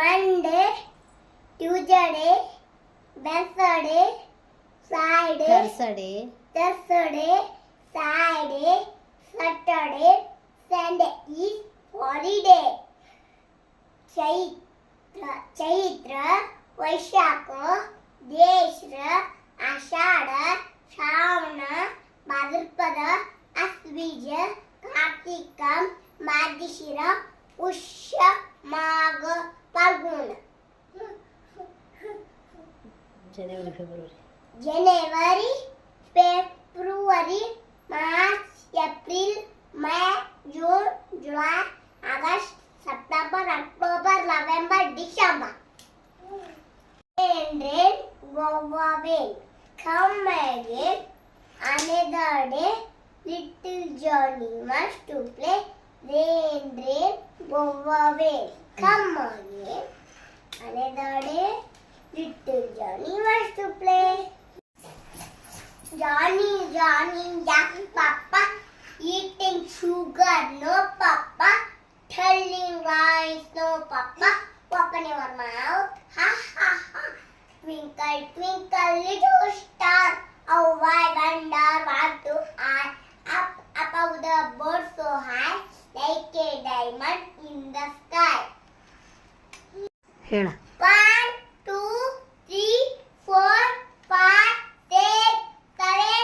Monday, Tuesday, Wednesday, Friday, Thursday, Friday, Saturday, Sunday is holiday. Chaitra Vaishakha Jyeshtha Ashadha Shravana Bhadrapada Ashwija Kartika Margashira Pushya Magha Phalguna January February March April May June July August September, October, November, December. Rain, go away. Come again. Another day, little Johnny wants to play. Rain, go away. Come again. Another day, little Johnny wants to play. Johnny, young papa, eating sugar, no papa. Telling lies, no papa. Open your mouth, ha ha ha. Twinkle, twinkle, little star. How I wonder what you are. Up above the bird so high, like a diamond in the sky. ಹೇಳ 1, 2, 3, 4, 5, 6, 7,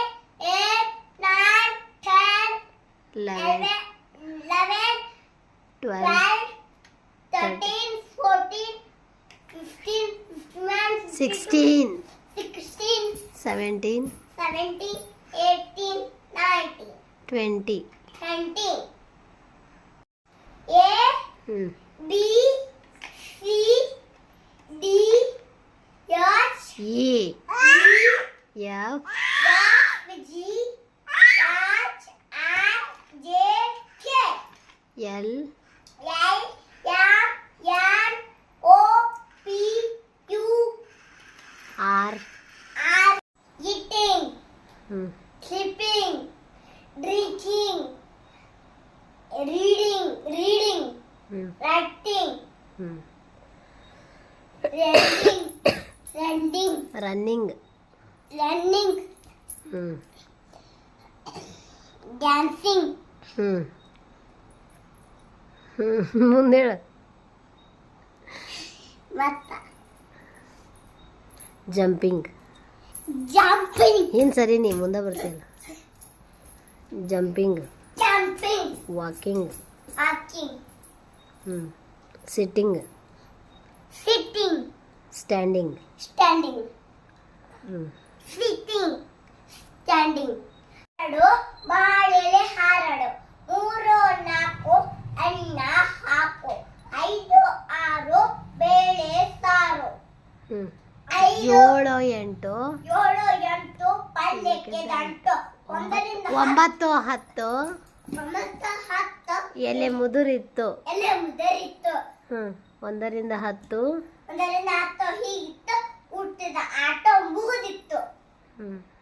8, 9, 10, 11, 12, 13, 14, 15, 16, 16, 17, 17, 18, 19, 20. 20. A, B, C, D, H, E, E, F, F, G, H, I, J, K. L, L, M, N, O, P, Q, R, R. Eating, hmm, sleeping, drinking, reading, hmm, writing, hmm. running, Running, hmm, dancing, hmm. ಮುಂದೆ ಹೇಳ ಮತ್ತ jumping ಏನು ಸರಿ ನೀ ಮುಂದೆ ಬರ್ತೀಯಲ್ಲ jumping walking sitting standing ಎರಡು ಬಾಳೆಲೆ ಹಾರಡು 3 4 ಅನ್ನ ಹಾಕು 5 6 ಬೇಳೆ ಸಾರು 7 8 ಪಲ್ಯಕ್ಕೆ ದಂಟು 9 10 ಎಲೆ ಮುದುರಿತ್ತು ಎಲೆ ಮುದರಿತ್ತು 1 ರಿಂದ 10 1 ರಿಂದ 10 ಹೀಗಿತ್ತು ಊಟದ ಆಟ ಮುಗಿದಿತ್ತು